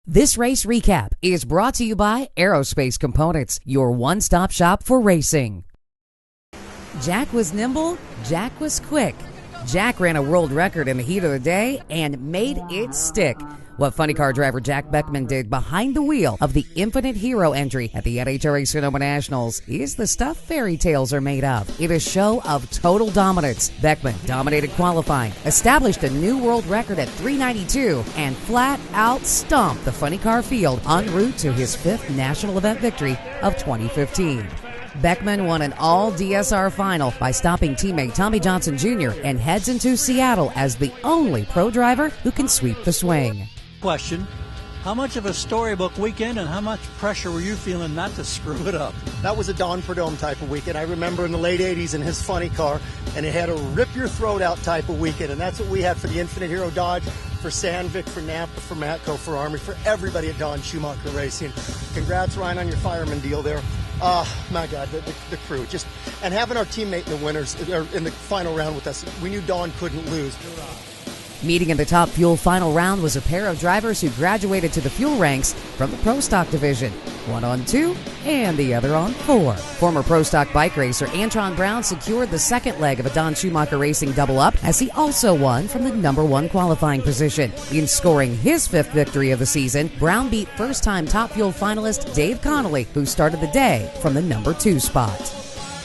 This race recap is brought to you by Aerospace Components, your one-stop shop for racing. Jack was nimble, Jack was quick. Jack ran a world record in the heat of the day and made it stick. What funny car driver Jack Beckman did behind the wheel of the Infinite Hero entry at the NHRA Sonoma Nationals is the stuff fairy tales are made of. It is a show of total dominance. Beckman dominated qualifying, established a new world record at 392, and flat out stomped the funny car field en route to his 5th national event victory of 2015. Beckman won an all-DSR final by stopping teammate Tommy Johnson Jr. and heads into Seattle as the only pro driver who can sweep the swing. Question: how much of a storybook weekend and how much pressure were you feeling not to screw it up? That was a Don Perdome type of weekend. I remember in the late 80s in his funny car, and it had a rip your throat out type of weekend, and that's what we had for the Infinite Hero Dodge, for Sandvik, for Napa, for Matco, for Army, for everybody at Don Schumacher Racing. Congrats, Ryan, on your fireman deal there. My God, the crew. And having our teammate in the winners, or in the final round with us, we knew Don couldn't lose. Meeting in the Top Fuel final round was a pair of drivers who graduated to the fuel ranks from the Pro Stock division, one on 2 and the other on 4. Former Pro Stock bike racer Antron Brown secured the second leg of a Don Schumacher Racing double-up as he also won from the number 1 qualifying position. In scoring his 5th victory of the season, Brown beat first-time Top Fuel finalist Dave Connolly, who started the day from the number 2 spot.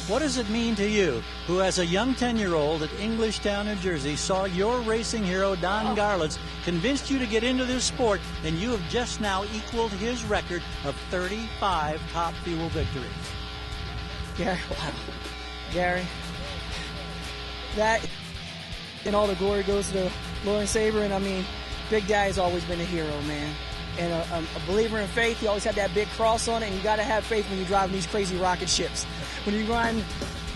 What does it mean to you, who as a young 10-year-old at Englishtown, New Jersey, saw your racing hero, Don Garlitz, convinced you to get into this sport, and you have just now equaled his record of 35 Top Fuel victories? Gary, wow. Gary, that and all the glory goes to Lauren Saber, and I mean, Big Daddy's always been a hero, man. And a believer in faith. You always have that big cross on it, and you got to have faith when you're driving these crazy rocket ships. When you're riding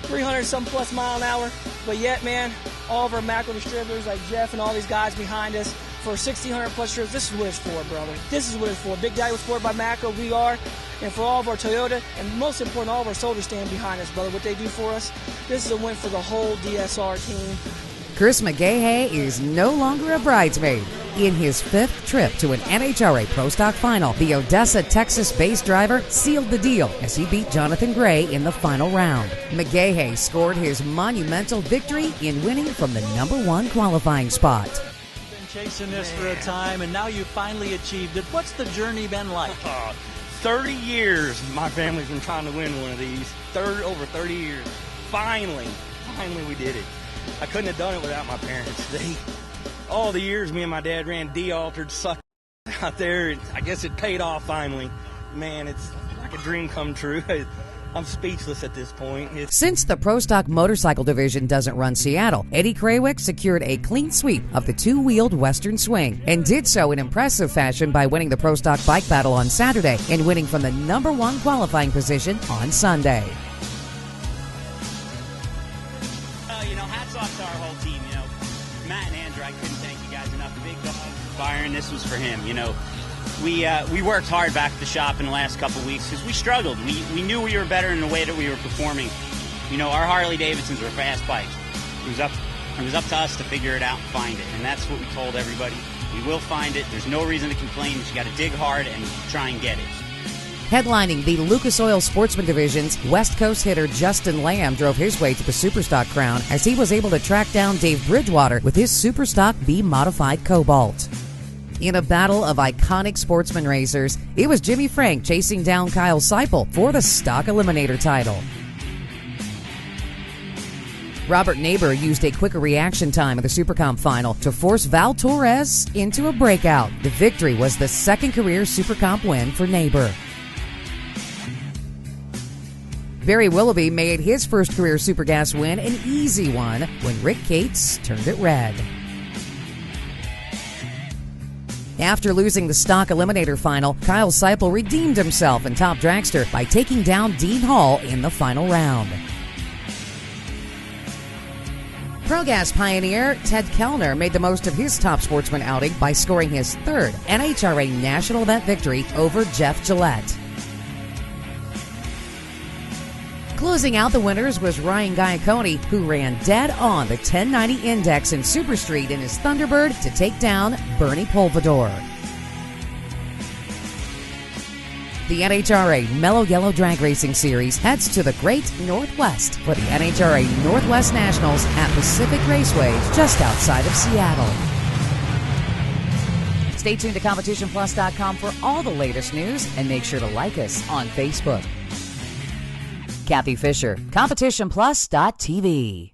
300-some plus mile an hour, but yet, man, all of our macro distributors like Jeff and all these guys behind us for 1,600 plus trips, this is what it's for, brother. This is what it's for. Big Daddy was supported by Macro, we are, and for all of our Toyota, and most important, all of our soldiers stand behind us, brother. What they do for us, this is a win for the whole DSR team. Chris McGahey is no longer a bridesmaid. In his 5th trip to an NHRA Pro Stock final, the Odessa, Texas-based driver sealed the deal as he beat Jonathan Gray in the final round. McGahey scored his monumental victory in winning from the number 1 qualifying spot. You've been chasing this for a time, and now you finally achieved it. What's the journey been like? 30 years my family's been trying to win one of these. Over 30 years. Finally we did it. I couldn't have done it without my parents. All the years me and my dad ran de-altered suck out there, I guess it paid off finally. Man, it's like a dream come true. I'm speechless at this point. Since the Pro Stock motorcycle division doesn't run Seattle, Eddie Krawick secured a clean sweep of the 2-wheeled Western Swing and did so in impressive fashion by winning the Pro Stock bike battle on Saturday and winning from the number 1 qualifying position on Sunday. Hats off to our whole team. Matt and Nhra, I couldn't thank you guys enough. The big dog, Byron, this was for him. We worked hard back at the shop in the last couple of weeks because we struggled. We knew we were better in the way that we were performing. Our Harley Davidsons were fast bikes. It was up to us to figure it out and find it, and that's what we told everybody. We will find it. There's no reason to complain. You got to dig hard and try and get it. Headlining the Lucas Oil Sportsman Division's West Coast hitter Justin Lamb drove his way to the Superstock crown as he was able to track down Dave Bridgewater with his Superstock V-modified Cobalt. In a battle of iconic sportsman racers, it was Jimmy Frank chasing down Kyle Seipel for the Stock Eliminator title. Robert Neighbor used a quicker reaction time in the Supercomp final to force Val Torres into a breakout. The victory was the 2nd career Supercomp win for Neighbor. Barry Willoughby made his first career Supergas win an easy one when Rick Cates turned it red. After losing the Stock Eliminator final, Kyle Seipel redeemed himself in Top Dragster by taking down Dean Hall in the final round. ProGas pioneer Ted Kellner made the most of his top sportsman outing by scoring his 3rd NHRA national event victory over Jeff Gillette. Closing out the winners was Ryan Giacconi, who ran dead on the 1090 Index in Super Street in his Thunderbird to take down Bernie Polvador. The NHRA Mellow Yellow Drag Racing Series heads to the Great Northwest for the NHRA Northwest Nationals at Pacific Raceway just outside of Seattle. Stay tuned to CompetitionPlus.com for all the latest news and make sure to like us on Facebook. Kathy Fisher, CompetitionPlus.tv.